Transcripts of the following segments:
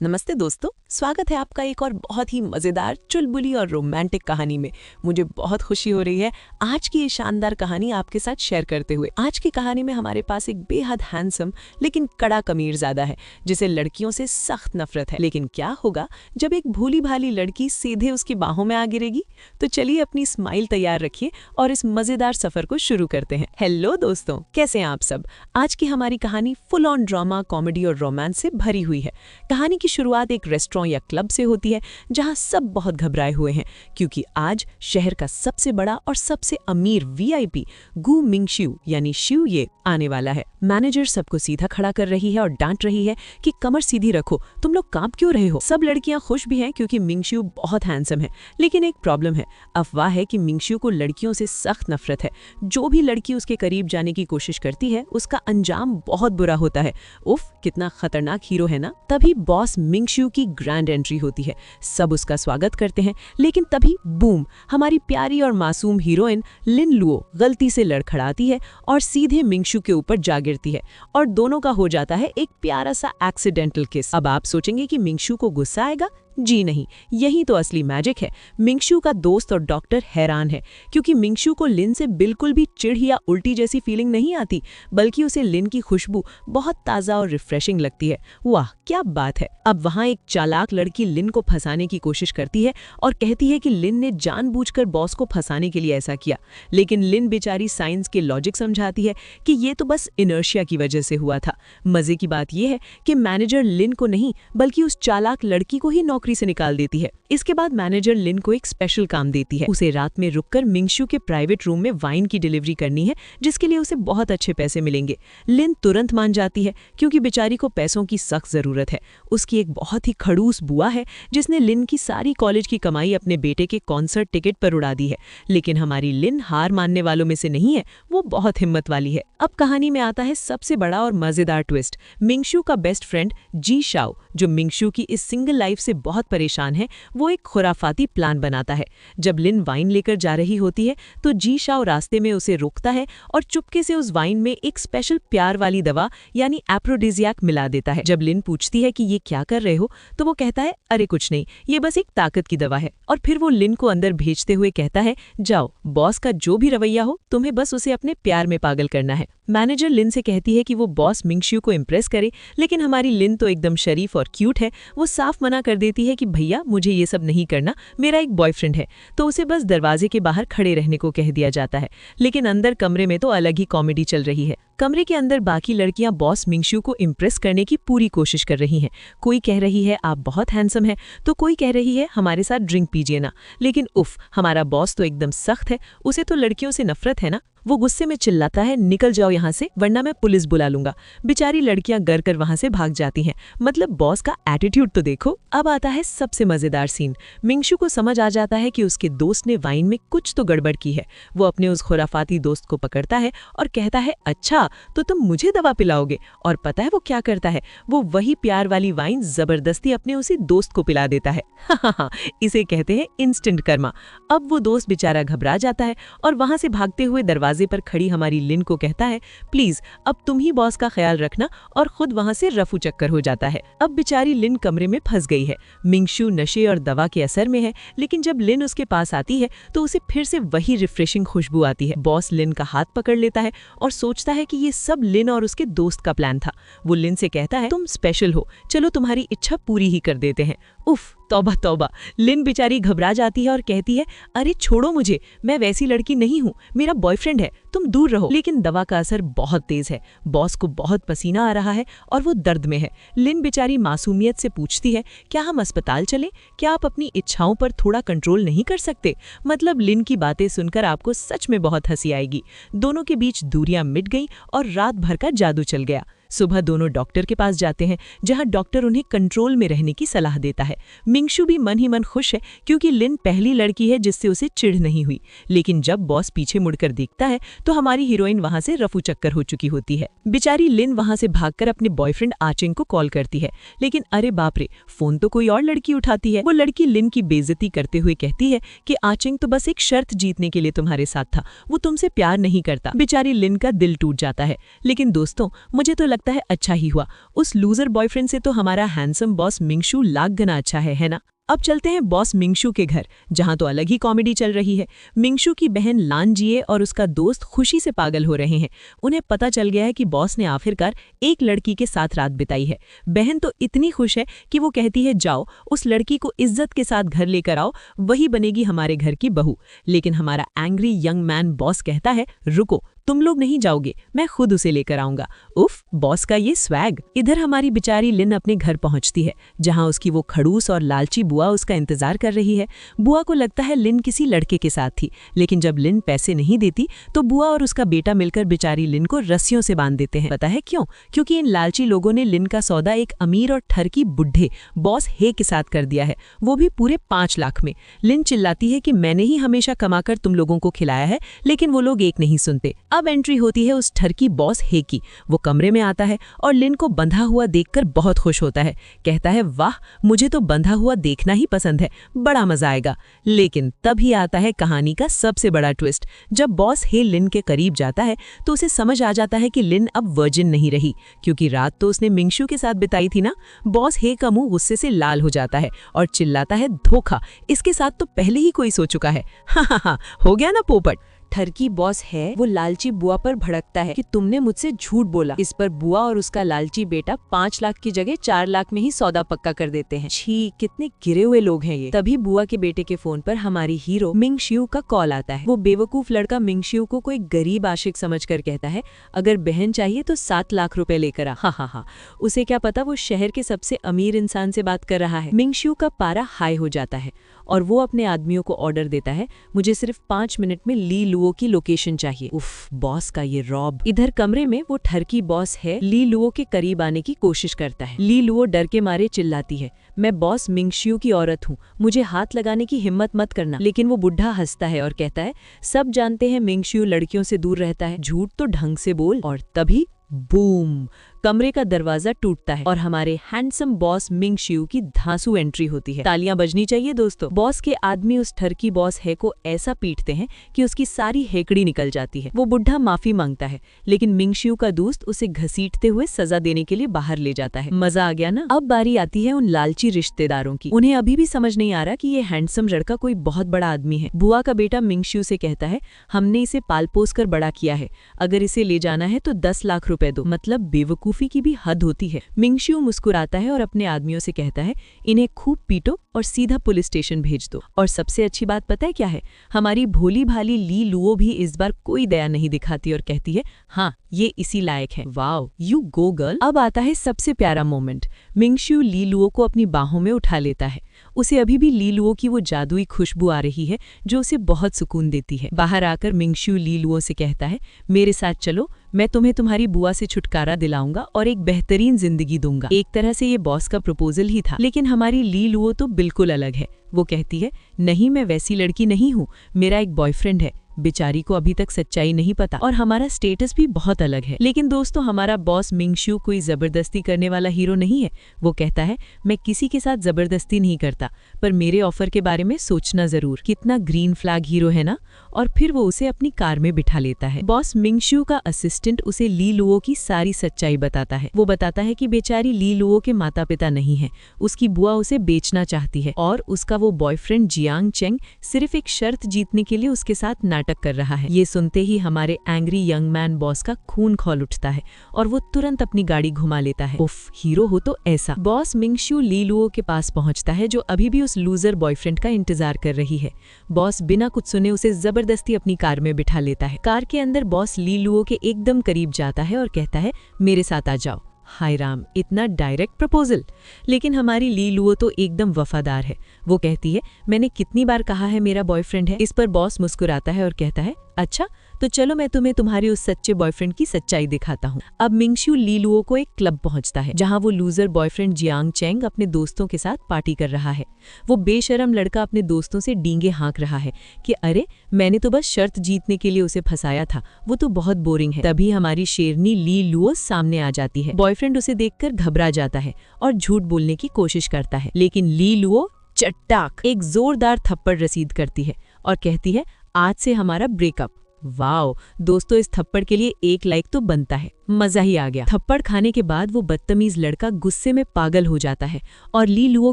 नमस्ते दोस्तों, स्वागत है आपका एक और बहुत ही मज़ेदार, चुलबुली और रोमांटिक कहानी में। मुझे बहुत खुशी हो रही है आज की ये शानदार कहानी आपके साथ शेयर करते हुए। आज की कहानी में हमारे पास एक बेहद हैंडसम लेकिन कड़ा ज़्यादा है, जिसे लड़कियों से सख्त नफरत है। लेकिन क्या होगा जब एक भोली भाली लड़की सीधे उसकी बाहों में आ गिरेगी? तो चलिए अपनी स्माइल तैयार रखिए और इस मज़ेदार सफ़र को शुरू करते हैं। हेलो दोस्तों, कैसे हैं आप सब? आज की हमारी कहानी फुल ऑन ड्रामा, कॉमेडी और रोमांस से भरी हुई है। कहानी की शुरुआत एक रेस्टोरेंट या क्लब से होती है, जहां सब बहुत घबराए हुए हैं क्योंकि आज शहर का सबसे बड़ा और सबसे अमीर वीआईपी गु मिंगशिउ यानी शिव ये आने वाला है। मैनेजर सबको सीधा खड़ा कर रही है और डांट रही है कि कमर सीधी रखो, तुम लोग कांप क्यों रहे हो? सब लड़कियां खुश भी हैं क्योंकि मिंगशिउ बहुत हैंडसम है, लेकिन एक प्रॉब्लम है। अफवाह है कि मिंगशिउ को लड़कियों से सख्त नफरत है। जो भी लड़की उसके करीब जाने की कोशिश करती है उसका अंजाम बहुत बुरा होता है। उफ, कितना खतरनाक हीरो है ना। तभी बॉस मिंगशिउ की ग्रैंड एंट्री होती है। सब उसका स्वागत करते हैं, लेकिन तभी बूम, हमारी प्यारी और मासूम हीरोइन लिन लुओ गलती से लड़खड़ाती है और सीधे मिंगशिउ के ऊपर जा गिरती है और दोनों का हो जाता है एक प्यारा सा एक्सीडेंटल किस। अब आप सोचेंगे कि मिंगशिउ को गुस्सा आएगा? जी नहीं, यही तो असली मैजिक है। मिंगशिउ का दोस्त और डॉक्टर हैरान है क्योंकि मिंगशिउ को लिन से बिल्कुल भी चिढ़ या उल्टी जैसी फीलिंग नहीं आती, बल्कि उसे लिन की खुशबू बहुत ताज़ा और रिफ्रेशिंग लगती है। वाह, क्या बात है। अब वहाँ एक चालाक लड़की लिन को फंसाने की कोशिश करती है और कहती है कि लिन ने जानबूझकर बॉस को फंसाने के लिए ऐसा किया। लेकिन लिन बेचारी साइंस के लॉजिक समझाती है कि ये तो बस इनर्शिया की वजह से हुआ था। मजे की बात यह है कि मैनेजर लिन को नहीं बल्कि उस चालाक लड़की को ही नौकरी से निकाल देती है। इसके बाद मैनेजर लिन को एक स्पेशल काम देती है। उसे रात में रुककर मिंगशिउ के प्राइवेट रूम में वाइन की डिलीवरी करनी है, जिसके लिए उसे बहुत अच्छे पैसे मिलेंगे। लिन तुरंत मान जाती है क्योंकि बेचारी को पैसों की सख्त जरूरत है। उसकी एक बहुत ही खड़ूस बुआ है जिसने लिन की सारी कॉलेज की कमाई अपने बेटे के कॉन्सर्ट टिकट पर उड़ा दी है। लेकिन हमारी लिन हार मानने वालों में से नहीं है, वो बहुत हिम्मत वाली है। अब कहानी में आता है सबसे बड़ा और मजेदार ट्विस्ट। मिंगशिउ का बेस्ट फ्रेंड जी शाओ, जो मिंगशिउ की इस सिंगल लाइफ से बहुत परेशान है, वो एक खुराफाती प्लान बनाता है। जब लिन वाइन लेकर जा रही होती है तो जी शाओ रास्ते में उसे रोकता है और चुपके से उस वाइन में एक स्पेशल प्यार वाली दवा यानी एप्रोडिजियाक मिला देता है। जब लिन पूछती है कि ये क्या कर रहे हो, तो वो कहता है, अरे कुछ नहीं, ये बस एक ताकत की दवा है। और फिर वो लिन को अंदर भेजते हुए कहता है, जाओ, बॉस का जो भी रवैया हो, तुम्हें बस उसे अपने प्यार में पागल करना है। मैनेजर लिन से कहती है कि वो बॉस मिंगशिउ को इम्प्रेस करे, लेकिन हमारी लिन तो एकदम शरीफ और क्यूट है। वो साफ मना कर देती है कि भैया मुझे ये सब नहीं करना, मेरा एक बॉयफ्रेंड है। तो उसे बस दरवाजे के बाहर खड़े रहने को कह दिया जाता है। लेकिन अंदर कमरे में तो अलग ही कॉमेडी चल रही है। कमरे के अंदर बाकी लड़कियां बॉस मिंगशिउ को इम्प्रेस करने की पूरी कोशिश कर रही हैं। कोई कह रही है आप बहुत हैंडसम हैं, तो कोई कह रही है हमारे साथ ड्रिंक पीजिए ना। लेकिन उफ, हमारा बॉस तो एकदम सख्त है, उसे तो लड़कियों से नफरत है ना। वो गुस्से में चिल्लाता है, निकल जाओ यहाँ से वरना मैं पुलिस बुला लूंगा। बेचारी लड़कियां गर कर वहां से भाग जाती हैं। मतलब बॉस का एटीट्यूड तो देखो। अब आता है सबसे मजेदार सीन। मिंगशिउ को समझ आ जाता है कि उसके दोस्त ने वाइन में कुछ तो गड़बड़ की है। वो अपने उस खुराफाती दोस्त को पकड़ता है और कहता है, अच्छा तो तुम मुझे दवा पिलाओगे? और पता है वो क्या करता है? वो वही प्यार वाली वाइन जबरदस्ती अपने उसी दोस्त को पिला देता है। हाँ, इसे कहते हैं इंस्टेंट कर्मा। अब वो दोस्त बेचारा घबरा जाता है और वहां से भागते हुए दरवाजे पर खड़ी हमारी लिन को कहता है, प्लीज अब तुम ही बॉस का ख्याल रखना, और खुद वहां से रफू चक्कर हो जाता है। अब बेचारी लिन कमरे में फंस गई है। मिंगशिउ नशे और दवा के असर में है, लेकिन जब लिन उसके पास आती है तो उसे फिर से वही रिफ्रेशिंग खुशबू आती है। बॉस लिन का हाथ पकड़ लेता है और सोचता है कि ये सब लिन और उसके दोस्त का प्लान था। वो लिन से कहता है, तुम स्पेशल हो, चलो तुम्हारी इच्छा पूरी ही कर देते हैं। उफ, तौबा तौबा। लिन बेचारी घबरा जाती है और कहती है, अरे छोड़ो मुझे, मैं वैसी लड़की नहीं हूँ, मेरा बॉयफ्रेंड है, तुम दूर रहो। लेकिन दवा का असर बहुत तेज है। बॉस को बहुत पसीना आ रहा है और वो दर्द में है। लिन बेचारी मासूमियत से पूछती है, क्या हम अस्पताल चलें? क्या आप अपनी इच्छाओं पर थोड़ा कंट्रोल नहीं कर सकते? मतलब लिन की बातें सुनकर आपको सच में बहुत हंसी आएगी। दोनों के बीच दूरियां मिट गई और रात भर का जादू चल गया। सुबह दोनों डॉक्टर के पास जाते हैं, जहां डॉक्टर उन्हें कंट्रोल में रहने की सलाह देता है। मिंगशिउ भी मन ही मन खुश है क्योंकि लिन पहली लड़की है जिससे उसे चिढ़ नहीं हुई। लेकिन जब बॉस पीछे मुड़कर देखता है तो हमारी हीरोइन वहां से रफू चक्कर हो चुकी होती है। बेचारी लिन वहां से भागकर अपने बॉयफ्रेंड आचेंग को कॉल करती है, लेकिन अरे बाप रे, फोन तो कोई और लड़की उठाती है। वो लड़की लिन की बेइज्जती करते हुए कहती है कि आचेंग तो बस एक शर्त जीतने के लिए तुम्हारे साथ था, वो तुमसे प्यार नहीं करता। बेचारी लिन का दिल टूट जाता है। लेकिन दोस्तों, मुझे तो लगता है अच्छा ही हुआ, उस लूजर बॉयफ्रेंड से तो हमारा हैंडसम बॉस मिंगशू लाख गुना अच्छा है ना। अब चलते हैं बॉस मिंगशू के घर, जहां तो अलग ही कॉमेडी चल रही है। मिंगशू की बहन लान जिए और उसका दोस्त खुशी से पागल हो रहे हैं। उन्हें पता चल गया है कि बॉस ने आखिरकार एक लड़की के साथ रात बिताई है। बहन तो इतनी खुश है कि वो कहती है जाओ उस लड़की को इज्जत के साथ घर लेकर आओ, वही बनेगी हमारे घर की बहू। लेकिन हमारा एंग्री यंग मैन बॉस कहता है रुको, तुम लोग नहीं जाओगे, मैं खुद उसे लेकर आऊंगा। उफ, बॉस का ये स्वैग। इधर हमारी बेचारी लिन अपने घर पहुंचती है, जहां उसकी वो खड़ूस और लालची बुआ उसका इंतजार कर रही है। बुआ को लगता है लिन किसी लड़के के साथ थी, लेकिन जब लिन पैसे नहीं देती तो बुआ और उसका बेटा मिलकर बेचारी लिन को रस्सियों से बांध देते हैं। पता है क्यों? क्योंकि इन लालची लोगों ने लिन का सौदा एक अमीर और ठरकी बुढ़े बॉस हे के साथ कर दिया है, वो भी पूरे 5 लाख में। लिन चिल्लाती है कि मैंने ही हमेशा कमाकर तुम लोगों को खिलाया है, लेकिन वो लोग एक नहीं सुनते। अब एंट्री होती है उस ठरकी बॉस हे की। वो कमरे में आता है और लिन को बंधा हुआ देखकर बहुत खुश होता है। कहता है वाह, मुझे तो बंधा हुआ देखना ही पसंद है, बड़ा मजा आएगा। लेकिन तभी आता है कहानी का सबसे बड़ा ट्विस्ट। जब बॉस हे लिन के करीब जाता है तो उसे समझ आ जाता है कि लिन अब वर्जिन नहीं रही, क्योंकि रात तो उसने मिंगशू के साथ बिताई थी ना। बॉस हे का मुंह गुस्से से लाल हो जाता है और चिल्लाता है धोखा, इसके साथ तो पहले ही कोई सो चुका है। हा, हो गया ना पोपट। ठरकी बॉस है वो लालची बुआ पर भड़कता है कि तुमने मुझसे झूठ बोला। इस पर बुआ और उसका लालची बेटा 5 लाख की जगह 4 लाख में ही सौदा पक्का कर देते हैं। छी, कितने गिरे हुए लोग हैं ये। तभी बुआ के बेटे के फोन पर हमारी हीरो मिंगशियू का कॉल आता है। वो बेवकूफ लड़का मिंगशियू को कोई गरीब आशिक समझकर कहता है अगर बहन चाहिए तो 7 लाख रुपए लेकर आ। हा, उसे क्या पता वो शहर के सबसे अमीर इंसान से बात कर रहा है। मिंगशियू का पारा हाई हो जाता है और वो अपने आदमियों को ऑर्डर देता है, मुझे सिर्फ 5 मिनट में ली लुओ की लोकेशन चाहिए। उफ, बॉस का ये रॉब। इधर कमरे में वो ठरकी बॉस है ली लुओ के करीब आने की कोशिश करता है। ली लुओ डर के मारे चिल्लाती है मैं बॉस मिंगशियू की औरत हूँ, मुझे हाथ लगाने की हिम्मत मत करना। लेकिन वो बुढ़ा हंसता है और कहता है सब जानते हैं मिंगशियू लड़कियों से दूर रहता है, झूठ तो ढंग से बोल। और तभी बूम, कमरे का दरवाजा टूटता है और हमारे हैंडसम बॉस मिंगशियू की धांसू एंट्री होती है। तालियां बजनी चाहिए दोस्तों। बॉस के आदमी उस ठरकी बॉस है को ऐसा पीटते हैं कि उसकी सारी हेकड़ी निकल जाती है। वो बुढ़ा माफी मांगता है, लेकिन मिंगशियू का दोस्त उसे घसीटते हुए सजा देने के लिए बाहर ले जाता है। मजा आ गया ना। अब बारी आती है उन लालची रिश्तेदारों की। उन्हें अभी भी समझ नहीं आ रहा कि ये हैंडसम लड़का कोई बहुत बड़ा आदमी है। बुआ का बेटा मिंगशियू से कहता है हमने इसे पाल पोस कर बड़ा किया है, अगर इसे ले जाना है तो 10 लाख रुपए दो। मतलब बेवकूफी की भी हद होती है। मिंगशियू मुस्कुराता है और अपने आदमियों से कहता है इन्हें खूब पीटो और सीधा पुलिस स्टेशन भेज दो। और सबसे अच्छी बात पता है क्या है? हमारी भोली भाली ली लुओ भी इस बार कोई दया नहीं दिखाती और कहती है हाँ, ये इसी लायक है। Wow, you go girl. अब आता है सबसे प्यारा मोमेंट। मिंगशियू ली लुओ को अपनी बाहों में उठा लेता है। उसे अभी भी ली लुओ की वो जादुई खुशबू आ रही है जो उसे बहुत सुकून देती है। बाहर आकर मिंगशियू ली लुओ से कहता है मेरे साथ चलो, मैं तुम्हें तुम्हारी बुआ से छुटकारा दिलाऊंगा और एक बेहतरीन जिंदगी दूंगा। एक तरह से ये बॉस का प्रपोजल ही था, लेकिन हमारी ली लुओ तो बिल्कुल अलग है। वो कहती है नहीं, मैं वैसी लड़की नहीं हूँ, मेरा एक बॉयफ्रेंड है। बेचारी को अभी तक सच्चाई नहीं पता और हमारा स्टेटस भी बहुत अलग है। लेकिन दोस्तों, हमारा बॉस मिंगशियू कोई जबरदस्ती करने वाला हीरो नहीं है। वो कहता है मैं किसी के साथ जबरदस्ती नहीं करता, पर मेरे ऑफर के बारे में सोचना जरूर। कितना ग्रीन फ्लैग हीरो है ना। और फिर वो उसे अपनी कार में बिठा लेता है। बॉस मिंगशियू का असिस्टेंट उसे ली लुओ की सारी सच्चाई बताता है। वो बताता है कि बेचारी ली लुओ के माता पिता नहीं है, उसकी बुआ उसे बेचना चाहती है और उसका वो बॉयफ्रेंड जियांग चेंग सिर्फ एक शर्त जीतने के लिए उसके साथ नाटक कर रहा है। ये सुनते ही हमारे एंग्री यंग मैन बॉस का खून खौल उठता है और वो तुरंत अपनी गाड़ी घुमा लेता है। उफ, हीरो हो तो ऐसा। बॉस मिंगशियू ली लुओ के पास पहुंचता है जो अभी भी उस लूजर बॉयफ्रेंड का इंतजार कर रही है। बॉस बिना कुछ सुने उसे जबरदस्ती अपनी कार में बिठा लेता है। कार के अंदर बॉस ली लुओ के एकदम करीब जाता है और कहता है मेरे साथ आ जाओ। हाय राम, इतना डायरेक्ट प्रपोजल। लेकिन हमारी ली लुओ तो एकदम वफादार है। वो कहती है मैंने कितनी बार कहा है मेरा बॉयफ्रेंड है। इस पर बॉस मुस्कुराता है और कहता है अच्छा, तो चलो मैं तुम्हें तुम्हारे उस सच्चे बॉयफ्रेंड की सच्चाई दिखाता हूँ। अब मिंगशियू ली लुओ को एक क्लब पहुंचता है जहां वो लूजर बॉयफ्रेंड जियांग चेंग अपने दोस्तों के साथ पार्टी कर रहा है। वो बेशरम लड़का अपने दोस्तों से डींगे हाँक रहा है कि अरे मैंने तो बस शर्त जीतने के लिए उसे फंसाया था, वो तो बहुत बोरिंग है। तभी हमारी शेरनी ली लुओ सामने आ जाती है। बॉयफ्रेंड उसे देखकर घबरा जाता है और झूठ बोलने की कोशिश करता है, लेकिन ली लुओ चट्टाक एक जोरदार थप्पड़ रसीद करती है और कहती है आज से हमारा ब्रेकअप। वाओ दोस्तों, इस थप्पड़ के लिए 1 लाइक तो बनता है। मजा ही आ गया। थप्पड़ खाने के बाद वो बदतमीज लड़का गुस्से में पागल हो जाता है और ली लुओ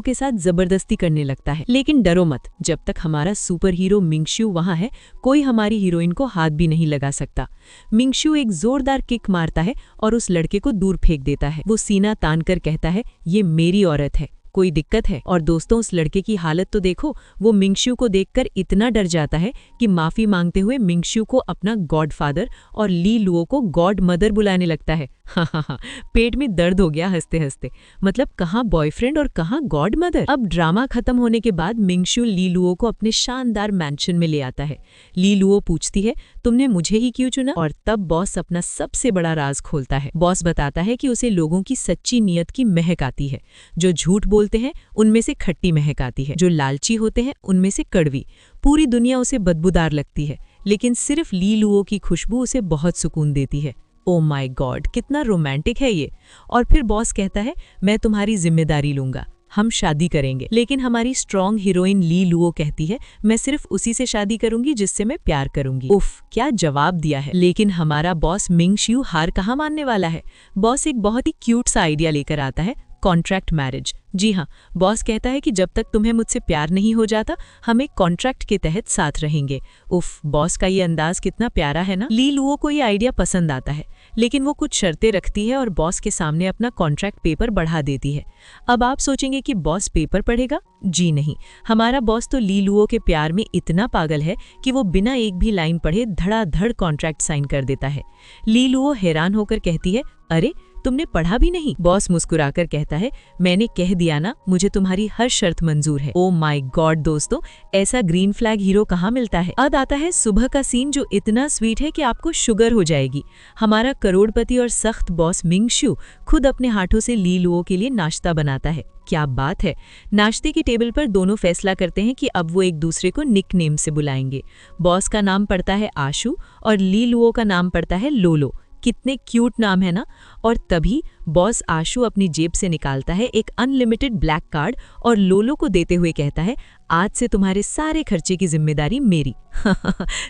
के साथ जबरदस्ती करने लगता है। लेकिन डरो मत, जब तक हमारा सुपर हीरो मिंगशू वहां है, कोई हमारी हीरोइन को हाथ भी नहीं लगा सकता। मिंगशू एक जोरदार किक मारता है और उस लड़के को दूर फेंक देता है। वो सीना तान कर कहता है, ये मेरी औरत है, कोई दिक्कत है? और दोस्तों, उस लड़के की हालत तो देखो। वो मिंगशू को देखकर इतना डर जाता है कि माफी मांगते हुए मिंगशू को अपना गॉडफादर और ली लुओ को गॉड मदर बुलाने लगता है। हाँ, पेट में दर्द हो गया हंसते हंसते। मतलब कहाँ बॉयफ्रेंड और कहाँ गॉड मदर। अब ड्रामा खत्म होने के बाद मिंगशू ली लुओ को अपने शानदार मैंशन में ले आता है। ली लुओ पूछती है, तुमने मुझे ही क्यों चुना? और तब बॉस अपना सबसे बड़ा राज खोलता है। बॉस बताता है कि उसे लोगों की सच्ची नीयत की महक आती है। जो झूठ बोलते हैं उनमें से खट्टी महक आती है, जो लालची होते हैं उनमें से कड़वी। पूरी दुनिया उसे बदबूदार लगती है, लेकिन सिर्फ ली लुओ की खुशबू उसे बहुत सुकून देती है। ओ माय गॉड, कितना रोमांटिक है ये। और फिर बॉस कहता है, मैं तुम्हारी जिम्मेदारी लूंगा, हम शादी करेंगे। लेकिन हमारी स्ट्रॉन्ग हीरोइन ली लुओ कहती है, मैं सिर्फ उसी से शादी करूंगी जिससे मैं प्यार करूंगी। उफ, क्या जवाब दिया है। लेकिन हमारा बॉस मिंगशू हार कहाँ मानने वाला है। बॉस एक बहुत ही क्यूट सा आइडिया लेकर आता है, कॉन्ट्रैक्ट मैरिज। जी हाँ, बॉस कहता है कि जब तक तुम्हें मुझसे प्यार नहीं हो जाता, हम एक कॉन्ट्रैक्ट के तहत साथ रहेंगे। उफ, बॉस का ये अंदाज कितना प्यारा है ना। ली लुओ को ये आइडिया पसंद आता है, लेकिन वो कुछ शर्तें रखती है और बॉस के सामने अपना कॉन्ट्रैक्ट पेपर बढ़ा देती है। अब आप सोचेंगे कि बॉस पेपर पढ़ेगा? जी नहीं, हमारा बॉस तो ली लुओ के प्यार में इतना पागल है कि वो बिना एक भी लाइन पढ़े धड़ाधड़ कॉन्ट्रैक्ट साइन कर देता है। ली लुओ हैरान होकर कहती है, अरे तुमने पढ़ा भी नहीं? बॉस मुस्कुराकर कहता है, मैंने कह दिया ना, मुझे तुम्हारी हर शर्त मंजूर है। ओ माय गॉड दोस्तों, ऐसा ग्रीन फ्लैग हीरो कहाँ मिलता है। अब आता है सुबह का सीन, जो इतना स्वीट है कि आपको शुगर हो जाएगी। हमारा करोड़पति और सख्त बॉस मिंगशू खुद अपने हाथों से ली लुओ के लिए नाश्ता बनाता है। क्या बात है। नाश्ते की टेबल पर दोनों फैसला करते हैं कि अब वो एक दूसरे को निक नेम से बुलाएंगे। बॉस का नाम पड़ता है आशु और ली लुओ का नाम पड़ता है लोलो। कितने क्यूट नाम है ना। और तभी बॉस आशु अपनी जेब से निकालता है एक अनलिमिटेड ब्लैक कार्ड और लोलो को देते हुए कहता है, आज से तुम्हारे सारे खर्चे की जिम्मेदारी मेरी।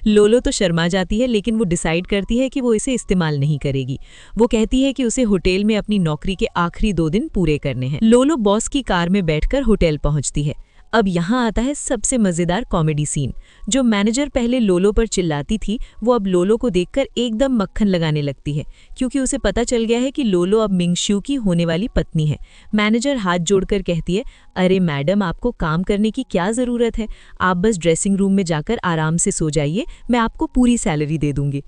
लोलो तो शर्मा जाती है, लेकिन वो डिसाइड करती है कि वो इसे इस्तेमाल नहीं करेगी। वो कहती है कि उसे होटल में अपनी नौकरी के आखिरी 2 दिन पूरे करने हैं। लोलो बॉस की कार में बैठकर होटल पहुंचती है। अब यहाँ आता है सबसे मजेदार कॉमेडी सीन। जो मैनेजर पहले लोलो पर चिल्लाती थी, वो अब लोलो को देखकर एकदम मक्खन लगाने लगती है, क्योंकि उसे पता चल गया है कि लोलो अब मिंगशू की होने वाली पत्नी है। मैनेजर हाथ जोड़कर कहती है, अरे मैडम, आपको काम करने की क्या जरूरत है, आप बस ड्रेसिंग रूम में जाकर आराम से सो जाइए, मैं आपको पूरी सैलरी दे दूंगी।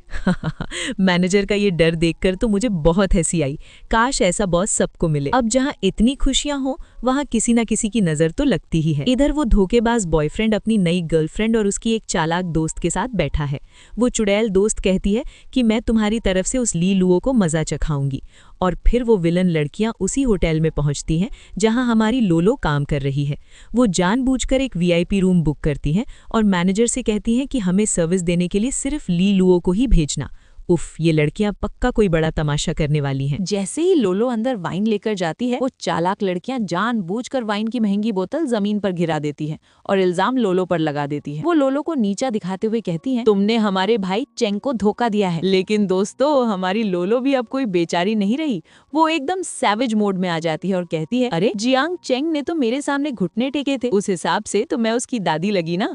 मैनेजर का ये डर देखकर तो मुझे बहुत हंसी आई। काश ऐसा बॉस सबको मिले। अब जहाँ इतनी खुशियां हो, वहाँ किसी न किसी की नजर तो लगती ही है। इधर वो धोखेबाज बॉयफ्रेंड अपनी नई गर्लफ्रेंड और उसकी एक चालाक दोस्त के साथ बैठा है। वो चुड़ैल दोस्त कहती है कि मैं तुम्हारी तरफ से उस ली लुओ को मजा चखाऊंगी। और फिर वो विलन लड़कियां उसी होटल में पहुंचती हैं जहां हमारी लोलो काम कर रही है। वो जानबूझकर एक वीआईपी रूम बुक करती हैं और मैनेजर से कहती हैं कि हमें सर्विस देने के लिए सिर्फ ली लुओ को ही भेजना। उफ, ये लड़कियां पक्का कोई बड़ा तमाशा करने वाली हैं। जैसे ही लोलो अंदर वाइन लेकर जाती है, वो चालाक लड़कियां जानबूझकर वाइन की महंगी बोतल जमीन पर गिरा देती हैं और इल्जाम लोलो पर लगा देती हैं। वो लोलो को नीचा दिखाते हुए कहती हैं, तुमने हमारे भाई चेंग को धोखा दिया है। लेकिन दोस्तों, हमारी लोलो भी अब कोई बेचारी नहीं रही। वो एकदम सैवेज मोड में आ जाती है और कहती है, अरे जियांग चेंग ने तो मेरे सामने घुटने टेके थे, उस हिसाब से तो मैं उसकी दादी लगी ना।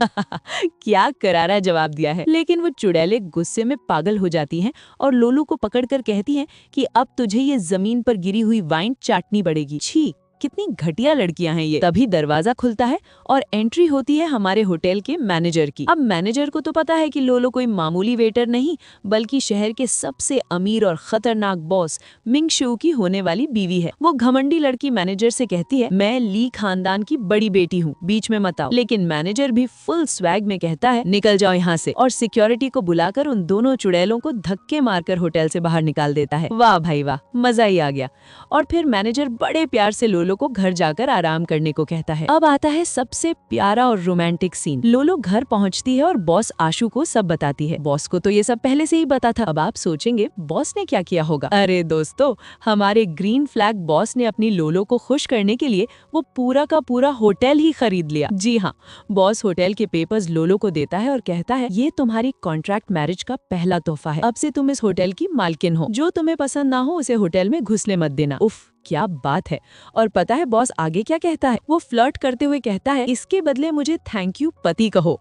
क्या करारा जवाब दिया है। लेकिन वो चुड़ैले गुस्से में पागल हो जाती हैं और लोलो को पकड़कर कहती हैं कि अब तुझे ये जमीन पर गिरी हुई वाइन चाटनी पड़ेगी। छी, कितनी घटिया लड़कियां हैं ये। तभी दरवाजा खुलता है और एंट्री होती है हमारे होटल के मैनेजर की। अब मैनेजर को तो पता है कि लोलो कोई मामूली वेटर नहीं, बल्कि शहर के सबसे अमीर और खतरनाक बॉस मिंगशू की होने वाली बीवी है। वो घमंडी लड़की मैनेजर से कहती है, मैं ली खानदान की बड़ी बेटी हूँ, बीच में मत आओ। लेकिन मैनेजर भी फुल स्वैग में कहता है, निकल जाओ यहाँ से, और सिक्योरिटी को बुलाकर उन दोनों चुड़ैलों को धक्के मारकर होटल से बाहर निकाल देता है। वाह भाई वाह, मजा ही आ गया। और फिर मैनेजर बड़े प्यार से लोलो लोलो को घर जाकर आराम करने को कहता है। अब आता है सबसे प्यारा और रोमांटिक सीन। लोलो घर पहुंचती है और बॉस आशु को सब बताती है। बॉस को तो ये सब पहले से ही पता था। अब आप सोचेंगे बॉस ने क्या किया होगा। अरे दोस्तों, हमारे ग्रीन फ्लैग बॉस ने अपनी लोलो को खुश करने के लिए वो पूरा का पूरा होटल ही खरीद लिया। जी हाँ, बॉस होटल के पेपर्स लोलो को देता है और कहता है ये तुम्हारी कॉन्ट्रैक्ट मैरिज का पहला तोहफा है। अब से तुम इस होटल की मालकिन हो। जो तुम्हें पसंद ना हो उसे होटल में घुसने मत देना। उफ, क्या बात है। और पता है बॉस आगे क्या कहता है? वो फ्लर्ट करते हुए कहता है इसके बदले मुझे थैंक यू पति कहो।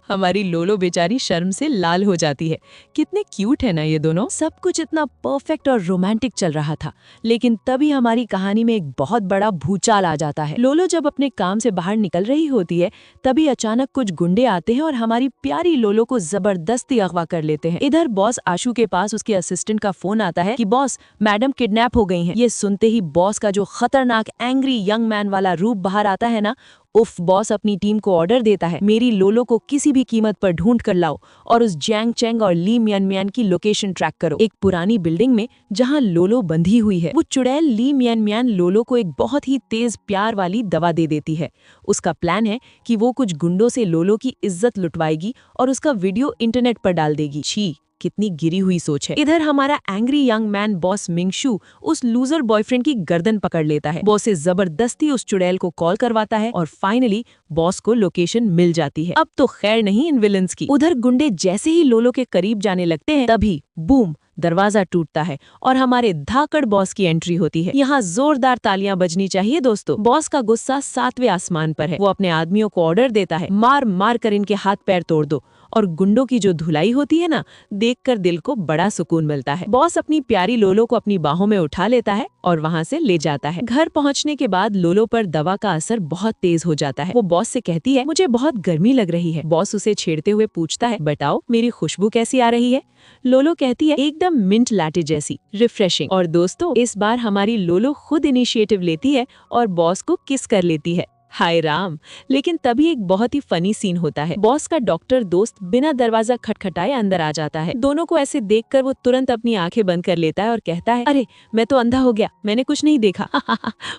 हमारी लोलो बेचारी शर्म से लाल हो जाती है। कितने क्यूट है ना ये दोनों। सब कुछ इतना परफेक्ट और रोमांटिक चल रहा था, लेकिन तभी हमारी कहानी में एक बहुत बड़ा भूचाल आ जाता है। लोलो जब अपने काम से बाहर निकल रही होती है, तभी अचानक कुछ गुंडे आते हैं और हमारी प्यारी लोलो को जबरदस्ती अगवा कर लेते हैं। इधर बॉस आशु के पास उसके असिस्टेंट का फोन आता है कि बॉस, मैडम किडनैप हो गई हैं। ये सुनते ही बॉस का जो खतरनाक एंग्री यंग मैन वाला रूप बाहर आता है ना, उफ। बॉस अपनी टीम को ऑर्डर देता है मेरी लोलो को किसी भी कीमत पर ढूंढ कर लाओ और उस जैंग चेंग और ली मियन मियन की लोकेशन ट्रैक करो। एक पुरानी बिल्डिंग में जहां लोलो बंधी हुई है, वो चुड़ैल ली मियन मियन लोलो को एक बहुत ही तेज प्यार वाली दवा दे देती है। उसका प्लान है कि वो कुछ गुंडों से लोलो की इज्जत लुटवाएगी और उसका वीडियो इंटरनेट पर डाल देगी। छी, कितनी गिरी हुई सोच है। इधर हमारा एंग्री यंग मैन बॉस मिंगशु उस लूजर बॉयफ्रेंड की गर्दन पकड़ लेता है। बॉस से जबरदस्ती उस चुड़ैल को कॉल करवाता है और फाइनली बॉस को लोकेशन मिल जाती है। अब तो खैर नहीं इन विलन्स की। उधर गुंडे जैसे ही लोलो के करीब जाने लगते हैं, तभी बूम, दरवाजा टूटता है और हमारे धाकड़ बॉस की एंट्री होती है। यहाँ जोरदार तालियां बजनी चाहिए दोस्तों। बॉस का गुस्सा 7वें आसमान पर है। वो अपने आदमियों को ऑर्डर देता है मार मार कर इनके हाथ पैर तोड़ दो। और गुंडों की जो धुलाई होती है ना, देखकर दिल को बड़ा सुकून मिलता है। बॉस अपनी प्यारी लोलो को अपनी बाहों में उठा लेता है और वहाँ से ले जाता है। घर पहुँचने के बाद लोलो पर दवा का असर बहुत तेज हो जाता है। वो बॉस से कहती है मुझे बहुत गर्मी लग रही है। बॉस उसे छेड़ते हुए पूछता है बताओ मेरी खुशबू कैसी आ रही है? लोलो कहती है एकदम मिंट लैटे जैसी, रिफ्रेशिंग। और दोस्तों, इस बार हमारी लोलो खुद इनिशिएटिव लेती है और बॉस को किस कर लेती है। हाय राम। लेकिन तभी एक बहुत ही फनी सीन होता है। बॉस का डॉक्टर दोस्त बिना दरवाजा खटखटाए अंदर आ जाता है। दोनों को ऐसे देखकर वो तुरंत अपनी आंखें बंद कर लेता है और कहता है अरे मैं तो अंधा हो गया, मैंने कुछ नहीं देखा।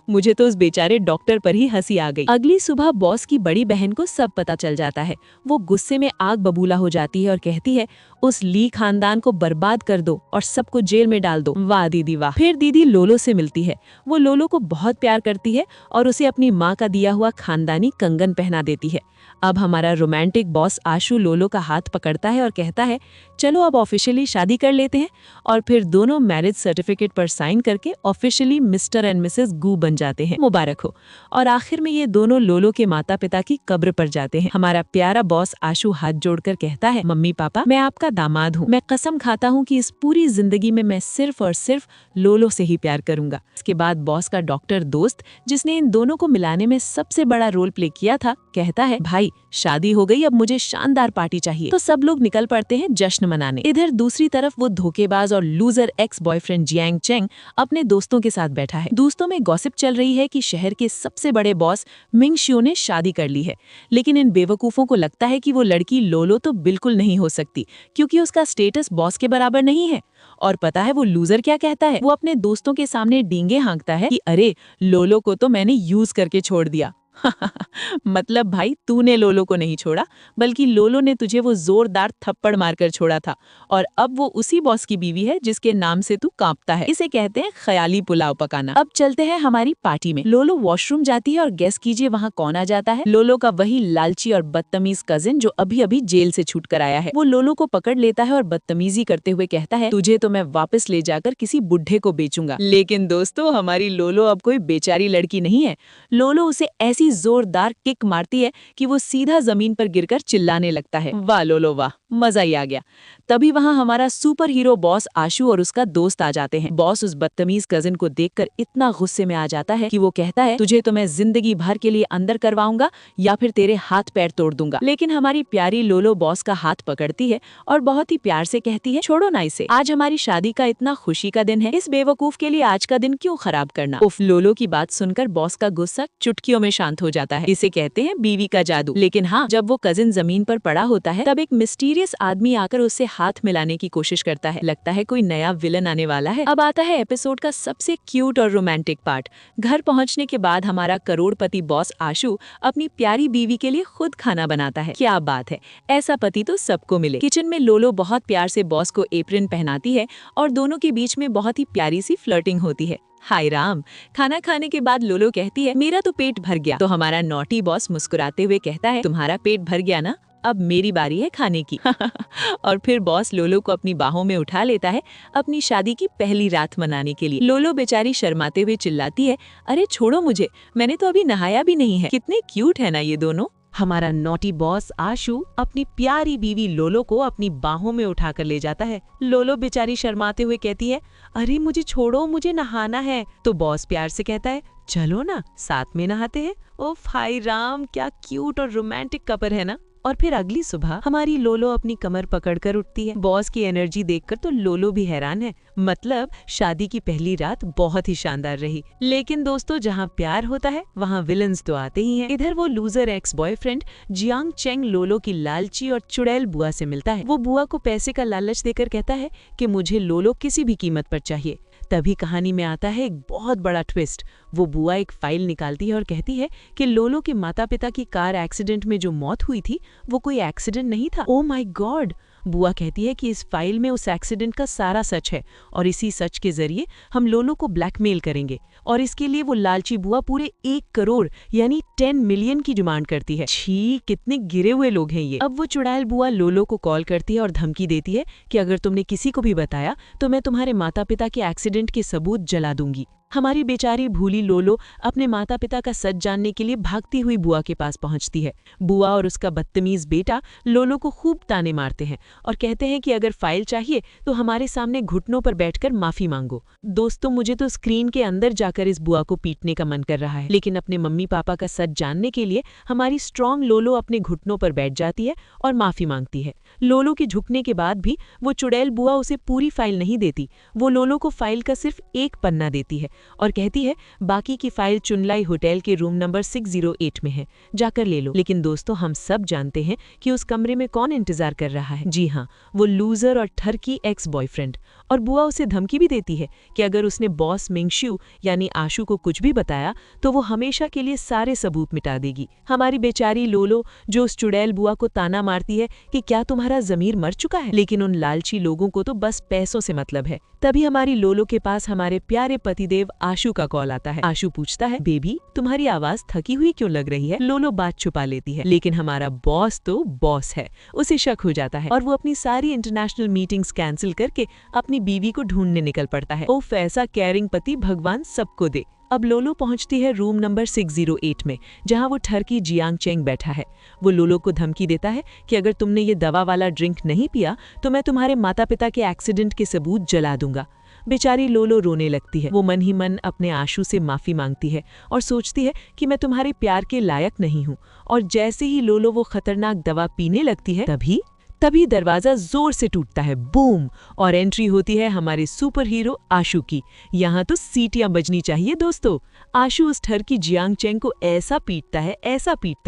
मुझे तो उस बेचारे डॉक्टर पर ही हंसी आ गई। अगली सुबह बॉस की बड़ी बहन को सब पता चल जाता है। वो गुस्से में आग बबूला हो जाती है और कहती है उस ली खानदान को बर्बाद कर दो और सबको जेल में डाल दो। वाह दीदी वाह। फिर दीदी लोलो से मिलती है। वो लोलो को बहुत प्यार करती है और उसे अपनी माँ का दिया हुआ खानदानी कंगन पहना देती है। अब हमारा रोमांटिक बॉस आशु लोलो का हाथ पकड़ता है और कहता है चलो अब ऑफिशियली शादी कर लेते हैं। और फिर दोनों मैरिज सर्टिफिकेट पर साइन करके ऑफिशियली मिस्टर एंड मिसेस गू बन जाते हैं। मुबारक हो। और आखिर में ये दोनों लोलो के माता पिता की कब्र पर जाते हैं। हमारा प्यारा बॉस आशु हाथ जोड़कर कहता है मम्मी पापा, मैं आपका दामाद हूँ। मैं कसम खाता हूँ कि इस पूरी जिंदगी में मैं सिर्फ और सिर्फ लोलो से ही प्यार करूंगा। इसके बाद बॉस का डॉक्टर दोस्त, जिसने इन दोनों को मिलाने में सबसे बड़ा रोल प्ले किया था, कहता है भाई शादी हो गई, अब मुझे शानदार पार्टी चाहिए। तो सब लोग निकल पड़ते हैं जश्न मनाने। इधर दूसरी तरफ वो धोखेबाज और loser ex boyfriend Jiang Cheng अपने दोस्तों के साथ बैठा है। दोस्तों में गॉसिप चल रही है कि शहर के सबसे बड़े बॉस मिंगशियो ने शादी कर ली है। लेकिन इन बेवकूफों को लगता है कि वो लड़की लोलो तो बिल्कुल नहीं हो सकती, क्योंकि उसका स्टेटस बॉस के बराबर नहीं है। और पता है वो लूजर क्या कहता है? वो अपने दोस्तों के सामने डींगे हाँकता है कि अरे लोलो को तो मैंने यूज करके छोड़ दिया। मतलब भाई तूने लोलो को नहीं छोड़ा, बल्कि लोलो ने तुझे वो जोरदार थप्पड़ मारकर छोड़ा था। और अब वो उसी बॉस की बीवी है जिसके नाम से तू कांपता है। इसे कहते हैं ख्याली पुलाव पकाना। अब चलते हैं हमारी पार्टी में। लोलो वॉशरूम जाती है और गेस कीजिए वहाँ कौन आ जाता है? लोलो का वही लालची और बदतमीज कजिन जो अभी अभी जेल से छूट कर आया है। वो लोलो को पकड़ लेता है और बदतमीजी करते हुए कहता है तुझे तो मैं वापस ले जाकर किसी बुढ़े को बेचूंगा। लेकिन दोस्तों, हमारी लोलो अब कोई बेचारी लड़की नहीं है। लोलो उसे ऐसी जोरदार किक मारती है कि वो सीधा जमीन पर गिरकर चिल्लाने लगता है। वाह लोलो वाह, मजा ही आ गया। तभी वहाँ हमारा सुपर हीरो बॉस आशु और उसका दोस्त आ जाते हैं। बॉस उस बदतमीज कजिन को देखकर इतना गुस्से में आ जाता है कि वो कहता है तुझे तो मैं जिंदगी भर के लिए अंदर करवाऊंगा या फिर तेरे हाथ पैर तोड़ दूंगा। लेकिन हमारी प्यारी लोलो बॉस का हाथ पकड़ती है और बहुत ही प्यार से कहती है छोड़ो ना इसे, आज हमारी शादी का इतना खुशी का दिन है, इस बेवकूफ के लिए आज का दिन क्यों खराब करना। उफ, लोलो की बात सुनकर बॉस का गुस्सा चुटकियों में शांत शांत हो जाता है। इसे कहते हैं बीवी का जादू। लेकिन हाँ, जब वो कजिन जमीन पर पड़ा होता है तब एक मिस्टीरियस आदमी आकर उससे हाथ मिलाने की कोशिश करता है। लगता है कोई नया विलन आने वाला है। अब आता है एपिसोड का सबसे क्यूट और रोमांटिक पार्ट। घर पहुंचने के बाद हमारा करोड़पति बॉस आशु अपनी प्यारी बीवी के लिए खुद खाना बनाता है। क्या बात है, ऐसा पति तो सबको मिले। किचन में लोलो बहुत प्यार से बॉस को एप्रन पहनाती है और दोनों के बीच में बहुत ही प्यारी सी फ्लर्टिंग होती है। हाय राम। खाना खाने के बाद लोलो कहती है मेरा तो पेट भर गया। तो हमारा नॉटी बॉस मुस्कुराते हुए कहता है तुम्हारा पेट भर गया ना, अब मेरी बारी है खाने की। और फिर बॉस लोलो को अपनी बाहों में उठा लेता है अपनी शादी की पहली रात मनाने के लिए। लोलो बेचारी शर्माते हुए चिल्लाती है अरे छोड़ो मुझे, मैंने तो अभी नहाया भी नहीं है। कितने क्यूट है ना ये दोनों। हमारा नॉटी बॉस आशु अपनी प्यारी बीवी लोलो को अपनी बाहों में उठाकर ले जाता है। लोलो बेचारी शर्माते हुए कहती है अरे मुझे छोड़ो, मुझे नहाना है। तो बॉस प्यार से कहता है चलो ना साथ में नहाते हैं। ओफ हाय राम, क्या क्यूट और रोमांटिक कपल है ना। और फिर अगली सुबह हमारी लोलो अपनी कमर पकड़कर उठती है। बॉस की एनर्जी देखकर तो लोलो भी हैरान है। मतलब शादी की पहली रात बहुत ही शानदार रही। लेकिन दोस्तों, जहाँ प्यार होता है वहाँ विलन्स तो आते ही हैं। इधर वो loser ex boyfriend Jiang Cheng Lolo की लालची और चुड़ैल बुआ से मिलता है। वो बुआ को पैसे का लालच देकर कहता है कि मुझे लोलो किसी भी कीमत पर चाहिए। तभी कहानी में आता है एक बहुत बड़ा ट्विस्ट। वो बुआ एक फाइल निकालती है और कहती है कि लोलो के माता पिता की कार एक्सीडेंट में जो मौत हुई थी वो कोई एक्सीडेंट नहीं था। Oh my God. बुआ कहती है कि इस फाइल में उस एक्सीडेंट का सारा सच है और इसी सच के जरिए हम लोलो को ब्लैकमेल करेंगे। और इसके लिए वो लालची बुआ पूरे 1 करोड़ यानी 10 मिलियन की डिमांड करती है। छी, कितने गिरे हुए लोग हैं ये। अब वो चुड़ैल बुआ लोलो को कॉल करती है और धमकी देती है कि अगर तुमने किसी को भी बताया तो मैं तुम्हारे माता पिता के एक्सीडेंट के सबूत जला दूंगी। हमारी बेचारी भूली लोलो अपने माता पिता का सच जानने के लिए भागती हुई बुआ के पास पहुंचती है। बुआ और उसका बदतमीज बेटा लोलो को खूब ताने मारते हैं और कहते हैं कि अगर फाइल चाहिए तो हमारे सामने घुटनों पर बैठकर माफी मांगो। दोस्तों, मुझे तो स्क्रीन के अंदर जाकर इस बुआ को पीटने का मन कर रहा है। लेकिन अपने मम्मी पापा का सच जानने के लिए हमारी स्ट्रॉन्ग लोलो अपने घुटनों पर बैठ जाती है और माफी मांगती है। लोलो के झुकने के बाद भी वो चुड़ैल बुआ उसे पूरी फाइल नहीं देती। वो लोलो को फाइल का सिर्फ एक पन्ना देती है और कहती है बाकी की फाइल चुनलाई होटल के रूम नंबर 608 में है, जाकर ले लो। लेकिन दोस्तों, हम सब जानते हैं कि उस कमरे में कौन इंतजार कर रहा है। जी हाँ, वो लूजर और ठरकी एक्स बॉयफ्रेंड। और बुआ उसे धमकी भी देती है कि अगर उसने बॉस मिंगशू यानी आशु को कुछ भी बताया तो वो हमेशा के लिए सारे सबूत मिटा देगी। हमारी बेचारी लोलो जो उस चुड़ैल बुआ को ताना मारती है कि क्या तुम्हारा जमीर मर चुका है। लेकिन उन लालची लोगों को तो बस पैसों से मतलब है। तभी हमारी लोलो के पास हमारे प्यारे पतिदेव आशु का कॉल आता है। आशु पूछता है बेबी, तुम्हारी आवाज थकी हुई क्यों लग रही है। लोलो बात छुपा लेती है, लेकिन हमारा बॉस तो बॉस है, उसे शक हो जाता है और वो अपनी सारी इंटरनेशनल मीटिंग्स कैंसिल करके अपनी बीवी को ढूंढने निकल पड़ता है। ओफ, ऐसा केयरिंग पति भगवान सबको दे। अब लोलो पहुंचती है रूम नंबर 608 में, जहां वो ठरकी जियांग चेंग बैठा है। वो लोलो को धमकी देता है कि अगर तुमने ये दवा वाला ड्रिंक नहीं पिया तो मैं तुम्हारे माता पिता के एक्सीडेंट के सबूत जला दूंगा। बेचारी लोलो रोने लगती है। वो मन ही मन अपने आशु से माफी मांगती है और सोचती है कि मैं तुम्हारे प्यार के लायक नहीं हूँ। और जैसे ही लोलो वो खतरनाक दवा पीने लगती है तभी दरवाजा जोर से टूटता है, बूम, और एंट्री होती है हमारे सुपर हीरो आशु की। यहाँ तो सीटियां बजनी चाहिए दोस्तों। आशु उस ठरकी जियांग चेंग को ऐसा पीटता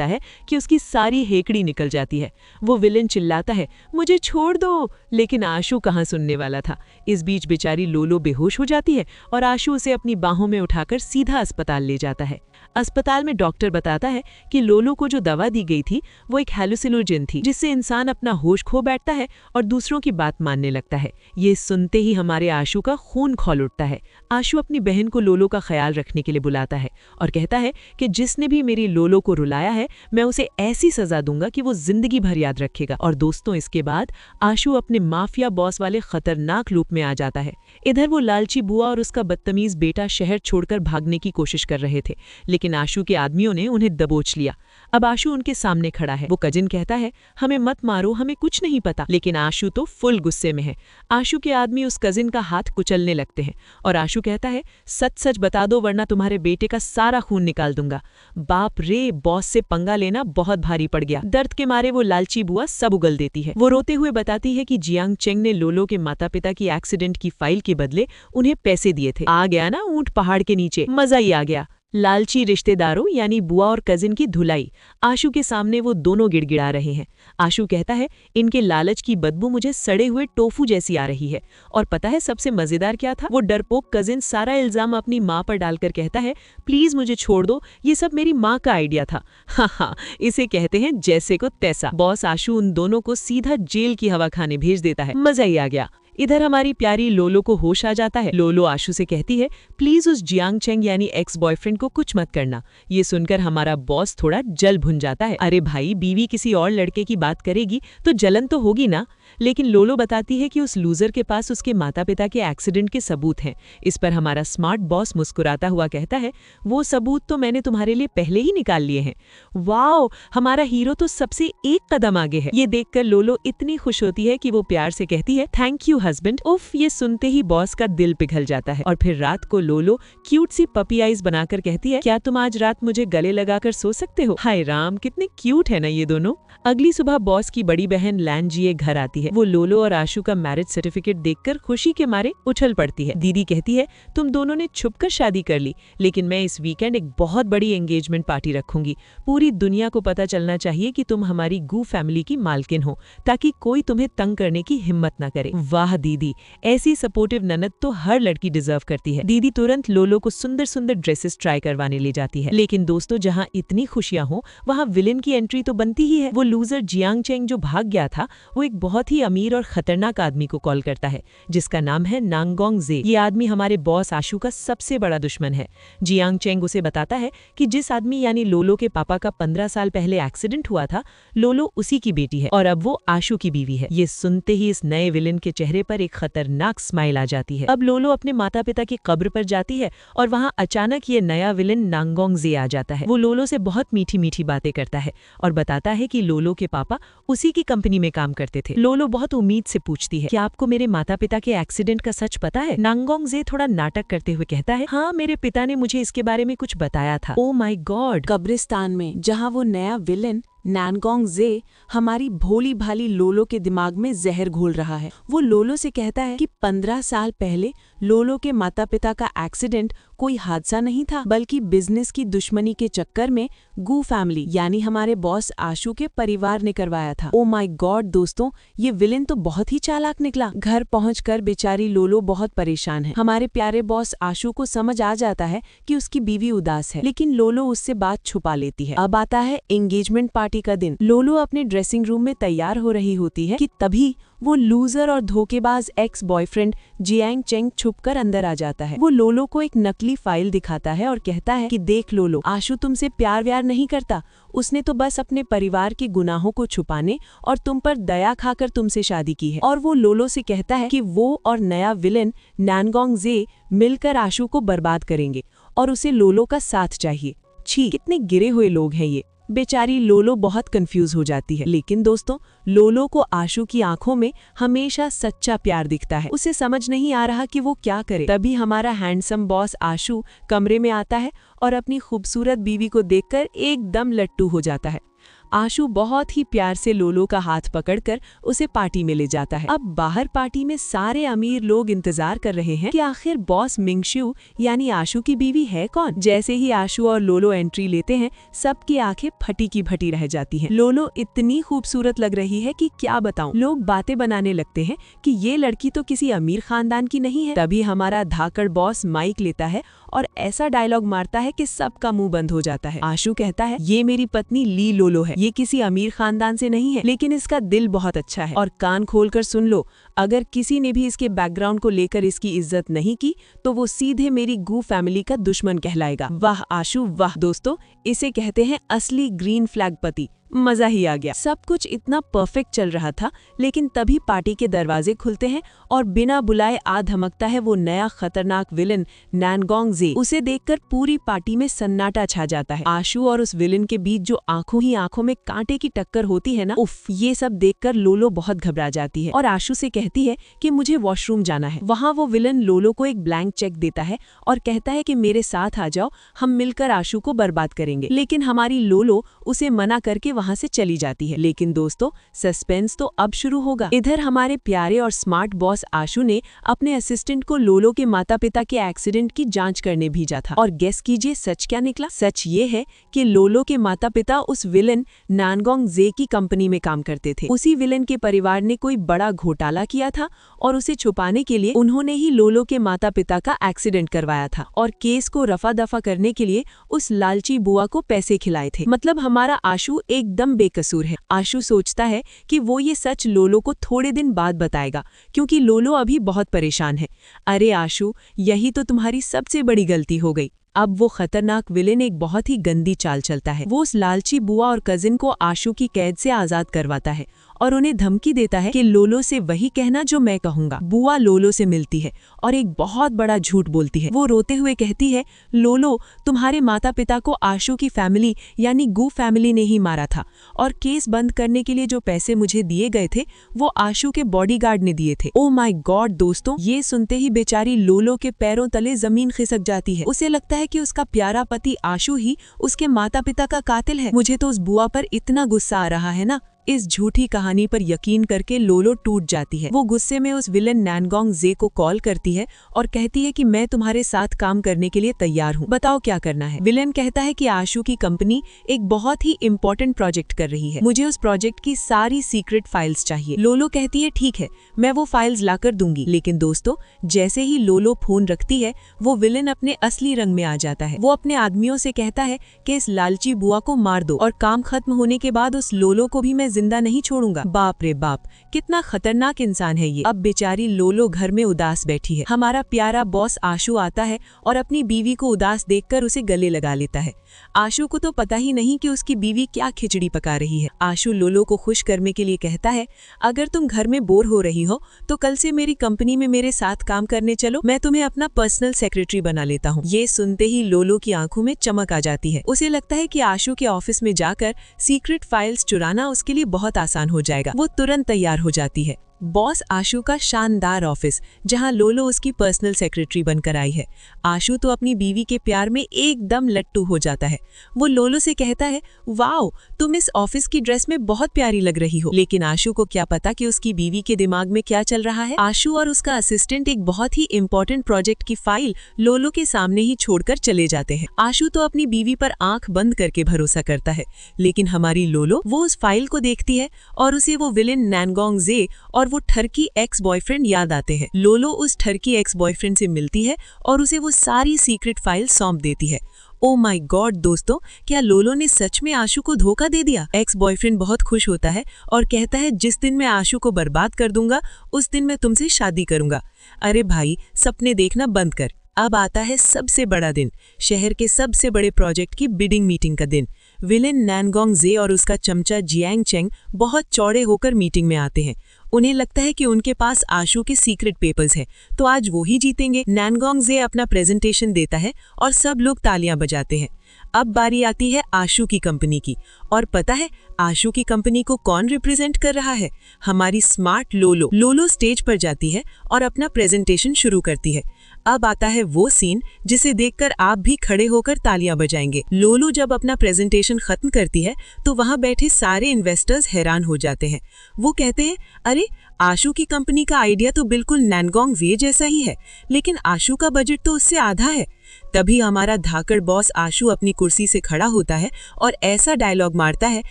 है कि उसकी सारी हेकड़ी निकल जाती है। वो विलन चिल्लाता है मुझे छोड़ दो, लेकिन आशु कहाँ सुनने वाला था। इस बीच बेचारी लोलो बेहोश हो जाती है और आशु उसे अपनी बाहों में उठाकर सीधा अस्पताल ले जाता है। अस्पताल में डॉक्टर बताता है कि लोलो को जो दवा दी गई थी वो एक हैलुसिनोजन थी, जिससे इंसान अपना होश खो बैठता है और दूसरों की बात मानने लगता है। ये सुनते ही हमारे आशु का खून खौल उठता है। आशु अपनी बहन को लोलो का ख्याल रखने के लिए बुलाता है और कहता है कि जिसने भी मेरी लोलो को रुलाया है मैं उसे ऐसी सजा दूंगा कि वो जिंदगी भर याद रखेगा। और दोस्तों, इसके बाद आशु अपने माफिया बॉस वाले खतरनाक रूप में आ जाता है। इधर वो लालची बुआ और उसका बदतमीज बेटा शहर छोड़कर भागने की कोशिश कर रहे थे, लेकिन आशु के आदमियों ने उन्हें दबोच लिया। अब आशु उनके सामने खड़ा है। वो कजिन कहता है हमें मत मारो, हमें कुछ नहीं पता, लेकिन आशु तो फुल गुस्से में है। आशु के आदमी उस कजिन का हाथ कुचलने लगते हैं और आशु कहता है सच सच बता दो वरना तुम्हारे बेटे का सारा खून निकाल दूंगा। बाप रे, बॉस से पंगा लेना बहुत भारी पड़ गया। दर्द के मारे वो लालची बुआ सब उगल देती है। वो रोते हुए बताती है कि जियांग चेंग ने लोलो के माता पिता की एक्सीडेंट की फाइल के बदले उन्हें पैसे दिए थे। आ गया ना ऊंट पहाड़ के नीचे, मजा ही आ गया। लालची रिश्तेदारों यानी बुआ और कजिन की धुलाई। आशु के सामने वो दोनों गिड़गिड़ा रहे हैं। आशु कहता है, इनके लालच की बदबू मुझे सड़े हुए टोफू जैसी आ रही है। और पता है सबसे मजेदार क्या था? वो डरपोक कजिन सारा इल्जाम अपनी माँ पर डालकर कहता है, प्लीज मुझे छोड़ दो, ये सब मेरी माँ का आइडिया था। हाँ, इसे कहते हैं जैसे को तैसा। बॉस आशु उन दोनों को सीधा जेल की हवा खाने भेज देता है। मजा ही आ गया। इधर हमारी प्यारी लोलो को होश आ जाता है। लोलो आशु से कहती है, प्लीज उस जियांग चेंग यानी एक्स बॉयफ्रेंड को कुछ मत करना। ये सुनकर हमारा बॉस थोड़ा जल भुन जाता है। अरे भाई, बीवी किसी और लड़के की बात करेगी तो जलन तो होगी ना। लेकिन लोलो बताती है कि उस लूजर के पास उसके माता पिता के एक्सीडेंट के सबूत हैं। इस पर हमारा स्मार्ट बॉस मुस्कुराता हुआ कहता है, वो सबूत तो मैंने तुम्हारे लिए पहले ही निकाल लिए हैं। वाओ, हमारा हीरो तो सबसे एक कदम आगे है। ये देखकर लोलो इतनी खुश होती है कि वो प्यार से कहती है, थैंक यू हस्बैंड। उफ, ये सुनते ही बॉस का दिल पिघल जाता है। और फिर रात को लोलो क्यूट सी पपी आइज बनाकर कहती है, क्या तुम आज रात मुझे गले लगाकर सो सकते हो? हाय राम, कितने क्यूट है ना ये दोनों। अगली सुबह बॉस की बड़ी बहन लैनजिए घर आती है। वो लोलो और आशु का मैरिज सर्टिफिकेट देखकर खुशी के मारे उछल पड़ती है। दीदी कहती है, तुम दोनों ने छुपकर शादी कर ली, लेकिन मैं इस वीकेंड एक बहुत बड़ी एंगेजमेंट पार्टी रखूंगी। पूरी दुनिया को पता चलना चाहिए कि तुम हमारी गू फैमिली की मालकिन हो, ताकि कोई तुम्हें तंग करने की हिम्मत न करे। वाह दीदी, ऐसी सपोर्टिव ननद तो हर लड़की डिजर्व करती है। दीदी तुरंत लोलो को सुंदर सुंदर ड्रेसेस ट्राई करवाने ले जाती है। लेकिन दोस्तों, जहाँ इतनी खुशियां हो वहाँ विलेन की एंट्री तो बनती ही है। वो लूजर जियांग चेंग जो भाग गया था, वो एक बहुत ही अमीर और खतरनाक आदमी को कॉल करता है, जिसका नाम है नांगोंग जे। ये आदमी हमारे बॉस आशु का सबसे बड़ा दुश्मन है। जियांग चेंग उसे बताता है कि जिस आदमी यानी लोलो के पापा का 15 साल पहले एक्सीडेंट हुआ था, लोलो उसी की बेटी है और अब वो आशु की बीवी है। ये सुनते ही इस नए विलेन के चेहरे पर एक खतरनाक स्माइल आ जाती है। अब लोलो अपने माता पिता की कब्र पर जाती है और वहाँ अचानक ये नया विलेन नांगोंग जे आ जाता है। वो लोलो से बहुत मीठी मीठी बातें करता है और बताता है कि लोलो के पापा उसी की कंपनी में काम करते थे। लोलो बहुत उम्मीद से पूछती है, क्या आपको मेरे माता पिता के एक्सीडेंट का सच पता है? नांगोंग जे थोड़ा नाटक करते हुए कहता है, हाँ, मेरे पिता ने मुझे इसके बारे में कुछ बताया था। Oh my God. कब्रिस्तान में जहाँ वो नया विलेन नानगोंग जे हमारी भोली भाली लोलो के दिमाग में जहर घोल रहा है। वो लोलो से कहता है कि 15 साल पहले लोलो के माता पिता का एक्सीडेंट कोई हादसा नहीं था, बल्कि बिजनेस की दुश्मनी के चक्कर में गू फैमिली यानी हमारे बॉस आशु के परिवार ने करवाया था। ओ माय गॉड दोस्तों, ये विलेन तो बहुत ही चालाक निकला। घर पहुंचकर बेचारी लोलो बहुत परेशान है। हमारे प्यारे बॉस आशु को समझ आ जाता है कि उसकी बीवी उदास है, लेकिन लोलो उससे बात छुपा लेती है। अब आता है एंगेजमेंट पार्टी का दिन। लोलो अपने ड्रेसिंग रूम में तैयार हो रही होती है कि तभी वो लूजर और धोखेबाज एक्स बॉयफ्रेंड जियांग चेंग छुपकर अंदर आ जाता है। वो लोलो को एक नकली फाइल दिखाता है और कहता है कि देख लोलो, आशु तुमसे प्यार व्यार नहीं करता, उसने तो बस अपने परिवार के गुनाहों को छुपाने और तुम पर दया खाकर तुमसे शादी की है। और वो लोलो से कहता है कि वो और नया विलेन नानगोंग जे मिलकर आशु को बर्बाद करेंगे और उसे लोलो का साथ चाहिए। छी, कितने गिरे हुए लोग हैं ये। बेचारी लोलो बहुत कंफ्यूज हो जाती है। लेकिन दोस्तों, लोलो को आशु की आंखों में हमेशा सच्चा प्यार दिखता है। उसे समझ नहीं आ रहा कि वो क्या करे। तभी हमारा हैंडसम बॉस आशु कमरे में आता है और अपनी खूबसूरत बीवी को देखकर एकदम लट्टू हो जाता है। आशु बहुत ही प्यार से लोलो का हाथ पकड़कर उसे पार्टी में ले जाता है। अब बाहर पार्टी में सारे अमीर लोग इंतजार कर रहे हैं कि आखिर बॉस मिंगशु यानी आशु की बीवी है कौन। जैसे ही आशु और लोलो एंट्री लेते हैं, सबकी आंखें फटी की फटी रह जाती हैं। लोलो इतनी खूबसूरत लग रही है कि क्या बताऊं। लोग बातें बनाने लगते हैं कि ये लड़की तो किसी अमीर खानदान की नहीं है। तभी हमारा धाकड़ बॉस माइक लेता है और ऐसा डायलॉग मारता है कि सबका मुंह बंद हो जाता है। आशु कहता है, ये मेरी पत्नी ली लोलो है। ये किसी अमीर खानदान से नहीं है, लेकिन इसका दिल बहुत अच्छा है। और कान खोलकर सुन लो, अगर किसी ने भी इसके बैकग्राउंड को लेकर इसकी इज्जत नहीं की तो वो सीधे मेरी गू फैमिली का दुश्मन कहलाएगा। वाह आशु वाह। दोस्तों, इसे कहते हैं असली ग्रीन फ्लैग पति। मजा ही आ गया। सब कुछ इतना परफेक्ट चल रहा था, लेकिन तभी पार्टी के दरवाजे खुलते हैं और बिना बुलाए आ धमकता है वो नया खतरनाक विलेन नानगोंग जे। उसे देखकर पूरी पार्टी में सन्नाटा छा जाता है। आशु और उस विलेन के बीच जो आंखों ही आंखों में कांटे की टक्कर होती है ना, उफ, ये सब देखकर लोलो बहुत घबरा जाती है और आशु से कहती है कि मुझे वॉशरूम जाना है। वहाँ वो विलेन लोलो को एक ब्लैंक चेक देता है और कहता है कि मेरे साथ आ जाओ, हम मिलकर आशु को बर्बाद करेंगे। लेकिन हमारी लोलो उसे मना करके वहाँ से चली जाती है। लेकिन दोस्तों, सस्पेंस तो अब शुरू होगा। इधर हमारे प्यारे और स्मार्ट बॉस आशु ने अपने असिस्टेंट को लोलो के माता पिता के एक्सीडेंट की जांच करने भेजा था। और गेस कीजिए सच क्या निकला। सच ये है कि लोलो के माता पिता उस विलन नानगोंग जे की कंपनी में काम करते थे। उसी विलन के परिवार ने कोई बड़ा घोटाला किया था और उसे छुपाने के लिए उन्होंने ही लोलो के माता पिता का एक्सीडेंट करवाया था और केस को रफा दफा करने के लिए उस लालची बुआ को पैसे खिलाए थे। मतलब हमारा आशु एकदम बेकसूर है। आशु सोचता है कि वो ये सच लोलो को थोड़े दिन बाद बताएगा, क्योंकि लोलो अभी बहुत परेशान है। अरे आशु, यही तो तुम्हारी सबसे बड़ी गलती हो गई। अब वो खतरनाक विलेन एक बहुत ही गंदी चाल चलता है। वो उस लालची बुआ और कजिन को आशु की कैद से आजाद करवाता है और उन्हें धमकी देता है कि लोलो से वही कहना जो मैं कहूंगा। बुआ लोलो से मिलती है और एक बहुत बड़ा झूठ बोलती है। वो रोते हुए कहती है, लोलो, तुम्हारे माता पिता को आशु की फैमिली यानी गू फैमिली ने ही मारा था और केस बंद करने के लिए जो पैसे मुझे दिए गए थे वो आशु के बॉडीगार्ड ने दिए थे। ओ माय गॉड दोस्तों, ये सुनते ही बेचारी लोलो के पैरों तले जमीन खिसक जाती है। उसे लगता है कि उसका प्यारा पति आशु ही उसके माता पिता का कातिल है। मुझे तो उस बुआ पर इतना गुस्सा आ रहा है ना। इस झूठी कहानी पर यकीन करके लोलो टूट जाती है। वो गुस्से में उस विलन नानगोंग जे को कॉल करती है और कहती है कि मैं तुम्हारे साथ काम करने के लिए तैयार हूँ, बताओ क्या करना है। विलन कहता है कि आशु की कंपनी एक बहुत ही इम्पोर्टेंट प्रोजेक्ट कर रही है, मुझे उस प्रोजेक्ट की सारी सीक्रेट फाइल्स चाहिए। लोलो कहती है ठीक है, मैं वो फाइल्स लाकर दूंगी। लेकिन दोस्तों, जैसे ही लोलो फोन रखती है वो विलन अपने असली रंग में आ जाता है। वो अपने आदमियों से कहता है कि इस लालची बुआ को मार दो और काम खत्म होने के बाद उस लोलो को भी मैं जिंदा नहीं छोड़ूंगा। बाप रे बाप, कितना खतरनाक इंसान है ये। अब बेचारी लोलो घर में उदास बैठी है। हमारा प्यारा बॉस आशु आता है और अपनी बीवी को उदास देखकर उसे गले लगा लेता है। आशु को तो पता ही नहीं कि उसकी बीवी क्या खिचड़ी पका रही है। आशु लोलो को खुश करने के लिए कहता है, अगर तुम घर में बोर हो रही हो तो कल से मेरी कंपनी में मेरे साथ काम करने चलो, मैं तुम्हें अपना पर्सनल सेक्रेटरी बना लेता हूँ। ये सुनते ही लोलो की आंखों में चमक आ जाती है। उसे लगता है कि आशु के ऑफिस में जाकर सीक्रेट फाइल्स चुराना उसके लिए बहुत आसान हो जाएगा। वो तुरंत तैयार हो जाती है। बॉस आशु का शानदार ऑफिस, जहां लोलो उसकी पर्सनल सेक्रेटरी बनकर आई है। आशु तो अपनी बीवी के प्यार में एकदम लट्टू हो जाता है। वो लोलो से कहता है, वाओ, तुम इस ऑफिस की ड्रेस में बहुत प्यारी लग रही हो। लेकिन आशु को क्या पता कि उसकी बीवी के दिमाग में क्या चल रहा है। आशु और उसका असिस्टेंट एक बहुत ही इंपॉर्टेंट प्रोजेक्ट की फाइल लोलो के सामने ही छोड़कर चले जाते हैं। आशु तो अपनी बीवी पर आंख बंद करके भरोसा करता है, लेकिन हमारी लोलो वो उस फाइल को देखती है और उसे वो विलेन नानगोंग जे और वो ठरकी एक्स बॉयफ्रेंड याद आते हैं। लोलो उस ठरकी एक्स बॉयफ्रेंड से मिलती है और उसे वो सारी सीक्रेट फाइल सौंप देती है। ओ माय गॉड दोस्तों, क्या लोलो ने सच में आशु को धोखा दे दिया? एक्स बॉयफ्रेंड बहुत खुश होता है और कहता है, जिस दिन मैं आशु को बर्बाद कर दूंगा उस दिन मैं तुमसे शादी करूंगा। अरे भाई, सपने देखना बंद कर। अब आता है सबसे बड़ा दिन, शहर के सबसे बड़े प्रोजेक्ट की बिडिंग मीटिंग का दिन। विलेन नानगोंग जे और उसका चमचा जियांग चेंग बहुत चौड़े होकर मीटिंग में आते हैं। उन्हें लगता है कि उनके पास आशु के सीक्रेट पेपर्स हैं, तो आज वो ही जीतेंगे। नानगोंग जे अपना प्रेजेंटेशन देता है और सब लोग तालियां बजाते हैं। अब बारी आती है आशु की कंपनी की, और पता है आशु की कंपनी को कौन रिप्रेजेंट कर रहा है? हमारी स्मार्ट लोलो। लोलो स्टेज पर जाती है और अपना प्रेजेंटेशन शुरू करती है। अब आता है वो सीन जिसे देखकर आप भी खड़े होकर तालियां बजाएंगे। लोलो जब अपना प्रेजेंटेशन खत्म करती है तो वहां बैठे सारे इन्वेस्टर्स हैरान हो जाते हैं। वो कहते हैं, अरे आशु की कंपनी का आइडिया तो बिल्कुल नानगोंग जे जैसा ही है, लेकिन आशु का बजट तो उससे आधा है। तभी हमारा धाकड़ बॉस आशु अपनी कुर्सी से खड़ा होता है और ऐसा डायलॉग मारता है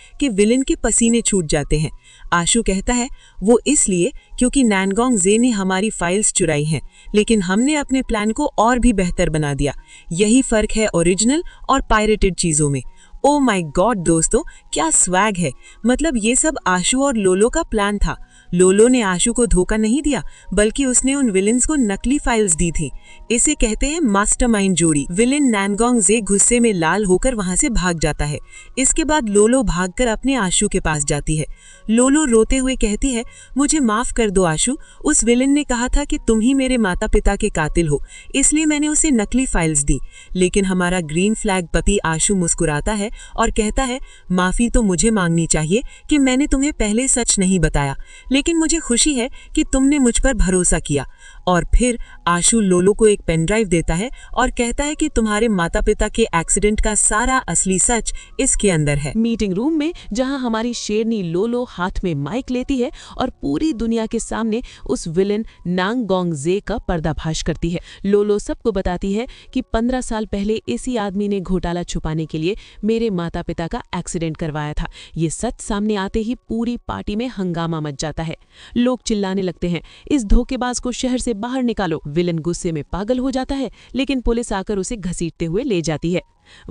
कि विलेन के पसीने छूट जाते हैं। आशु कहता है, वो इसलिए क्योंकि नानगोंग जे ने हमारी फाइल्स चुराई हैं, लेकिन हमने अपने प्लान को और भी बेहतर बना दिया। यही फर्क है ओरिजिनल और पायरेटेड चीजों में। ओ माय गॉड दोस्तों, क्या स्वैग है। मतलब ये सब आशु और लोलो का प्लान था। लोलो ने आशु को धोखा नहीं दिया, बल्कि उसने उन विलेन्स को नकली फाइल्स दी थी। इसे कहते हैं मास्टरमाइंड जोड़ी। विलेन नानगोंग जे गुस्से में लाल होकर वहां से भाग जाता है। इसके बाद लोलो भागकर अपने आशु के पास जाती है। लोलो रोते हुए कहती है, मुझे माफ कर दो आशु, उस विलेन ने कहा था कि तुम ही मेरे माता पिता के कातिल हो, इसलिए मैंने उसे नकली फाइल्स दी। लेकिन हमारा ग्रीन फ्लैग पति आशु मुस्कुराता है और कहता है, माफी तो मुझे मांगनी चाहिए कि मैंने तुम्हें पहले सच नहीं बताया, लेकिन मुझे खुशी है कि तुमने मुझ पर भरोसा किया। और फिर आशु लोलो को एक पेन ड्राइव देता है और कहता है कि तुम्हारे माता पिता के एक्सीडेंट का सारा असली सच इसके अंदर है। मीटिंग रूम में जहां हमारी शेरनी लोलो हाथ में माइक लेती है और पूरी दुनिया के सामने उस विलेन नांगगोंग जे का पर्दाफाश करती है। लोलो सबको बताती है कि 15 साल पहले इसी आदमी ने घोटाला छुपाने के लिए मेरे माता पिता का एक्सीडेंट करवाया था। ये सच सामने आते ही पूरी पार्टी में हंगामा मच जाता है। लोग चिल्लाने लगते हैं, इस धोखेबाज को शहर से बाहर निकालो। विलेन गुस्से में पागल हो जाता है, लेकिन पुलिस आकर उसे घसीटते हुए ले जाती है।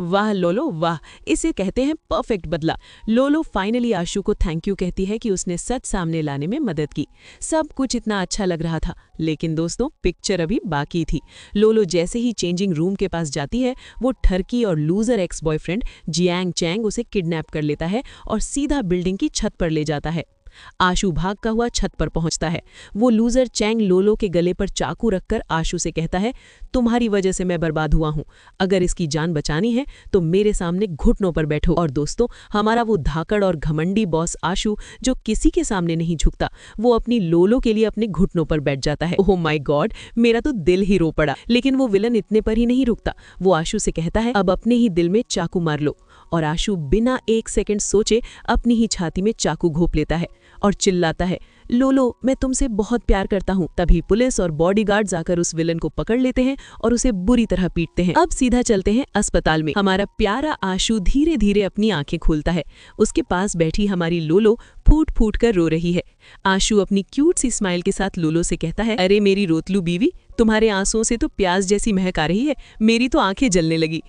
वाह लोलो वाह, इसे कहते हैं परफेक्ट बदला। लोलो फाइनली आशु को थैंक यू कहती है कि उसने सच सामने लाने में मदद की। सब कुछ इतना अच्छा लग रहा था, लेकिन दोस्तों पिक्चर अभी बाकी थी। लोलो जैसे ही चेंजिंग रूम के पास जाती है, वो ठरकी और loser ex boyfriend Jiang Cheng उसे किडनैप कर लेता है और सीधा बिल्डिंग की छत पर ले जाता है। आशु भागता हुआ छत पर पहुंचता है। वो लूजर चैंग लोलो के गले पर चाकू रखकर आशु से कहता है, तुम्हारी वजह से मैं बर्बाद हुआ हूं। अगर इसकी जान बचानी है तो मेरे सामने घुटनों पर बैठो। और दोस्तों, हमारा वो धाकड़ और घमंडी बॉस आशु, जो किसी के सामने नहीं झुकता, वो अपनी लोलो के लिए अपने घुटनों पर बैठ जाता है। ओह माय गॉड, मेरा तो दिल ही रो पड़ा। लेकिन वो विलन इतने पर ही नहीं रुकता। वो आशु से कहता है, अब अपने ही दिल में चाकू मार लो। और आशु बिना 1 सेकंड सोचे अपनी ही छाती में चाकू घोंप लेता है और चिल्लाता है, लोलो मैं तुमसे बहुत प्यार करता हूँ। तभी पुलिस और बॉडीगार्ड्स आकर उस विलन को पकड़ लेते हैं और उसे बुरी तरह पीटते हैं। अब सीधा चलते हैं अस्पताल में। हमारा प्यारा आशु धीरे धीरे अपनी आंखें खोलता है। उसके पास बैठी हमारी लोलो फूट फूट कर रो रही है। आशु अपनी क्यूट सी स्माइल के साथ लोलो से कहता है, अरे मेरी रोतलू बीवी, तुम्हारे आंसुओं से तो प्याज जैसी महक आ रही है, मेरी तो आंखें जलने लगी।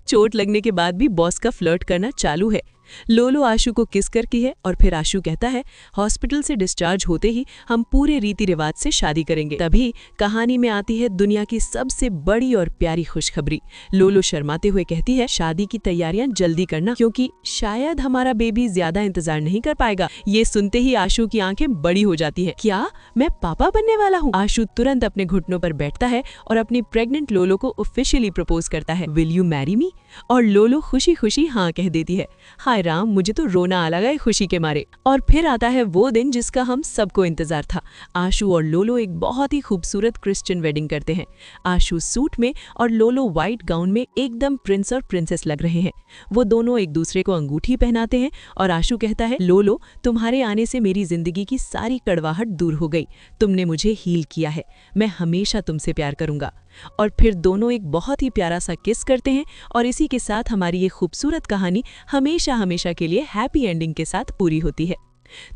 चोट लगने के बाद भी बॉस का फ्लर्ट करना चालू है। लोलो आशु को किस करती है और फिर आशु कहता है, हॉस्पिटल से डिस्चार्ज होते ही हम पूरे रीति रिवाज से शादी करेंगे। तभी कहानी में आती है दुनिया की सबसे बड़ी और प्यारी खुशखबरी। लोलो शर्माते हुए कहती है, शादी की तैयारियां जल्दी करना, क्योंकि शायद हमारा बेबी ज्यादा इंतजार नहीं कर पाएगा। ये सुनते ही आशु की आंखें बड़ी हो जाती है। क्या मैं पापा बनने वाला हूँ? आशु तुरंत अपने घुटनों पर बैठता है और अपनी प्रेग्नेंट लोलो को ऑफिशियली प्रपोज करता है, विल यू मैरी मी? और लोलो खुशी खुशी हाँ कह देती है। हाय राम, मुझे तो रोना आ लगा है खुशी के मारे। और फिर आता है वो दिन जिसका हम सबको इंतजार था। आशु और लोलो एक बहुत ही खूबसूरत क्रिश्चियन वेडिंग करते हैं। आशु सूट में और लोलो व्हाइट गाउन में एकदम प्रिंस और प्रिंसेस लग रहे हैं। वो दोनों एक दूसरे को अंगूठी पहनाते हैं और आशु कहता है, लोलो तुम्हारे आने से मेरी जिंदगी की सारी कड़वाहट दूर हो गई। तुमने मुझे हील किया है, मैं हमेशा तुमसे प्यार करूंगा। और फिर दोनों एक बहुत ही प्यारा सा किस करते हैं और इसी के साथ हमारी ये खूबसूरत कहानी हमेशा हमेशा के लिए हैप्पी एंडिंग के साथ पूरी होती है।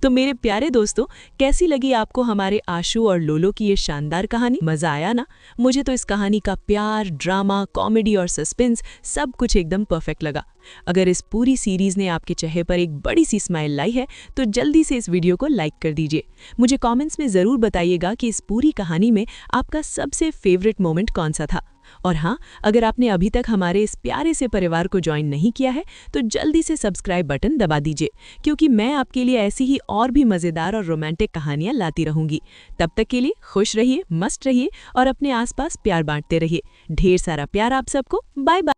तो मेरे प्यारे दोस्तों, कैसी लगी आपको हमारे आशु और लोलो की ये शानदार कहानी? मजा आया ना? मुझे तो इस कहानी का प्यार, ड्रामा, कॉमेडी और सस्पेंस सब कुछ एकदम परफेक्ट लगा। अगर इस पूरी सीरीज ने आपके चेहरे पर एक बड़ी सी स्माइल लाई है तो जल्दी से इस वीडियो को लाइक कर दीजिए। मुझे कमेंट्स में ज़रूर बताइएगा कि इस पूरी कहानी में आपका सबसे फेवरेट मोमेंट कौन सा था। और हाँ, अगर आपने अभी तक हमारे इस प्यारे से परिवार को ज्वाइन नहीं किया है तो जल्दी से सब्सक्राइब बटन दबा दीजिए, क्योंकि मैं आपके लिए ऐसी ही और भी मज़ेदार और रोमांटिक कहानियाँ लाती रहूंगी। तब तक के लिए खुश रहिए, मस्त रहिए और अपने आसपास प्यार बांटते रहिए। ढेर सारा प्यार आप सबको। Bye bye.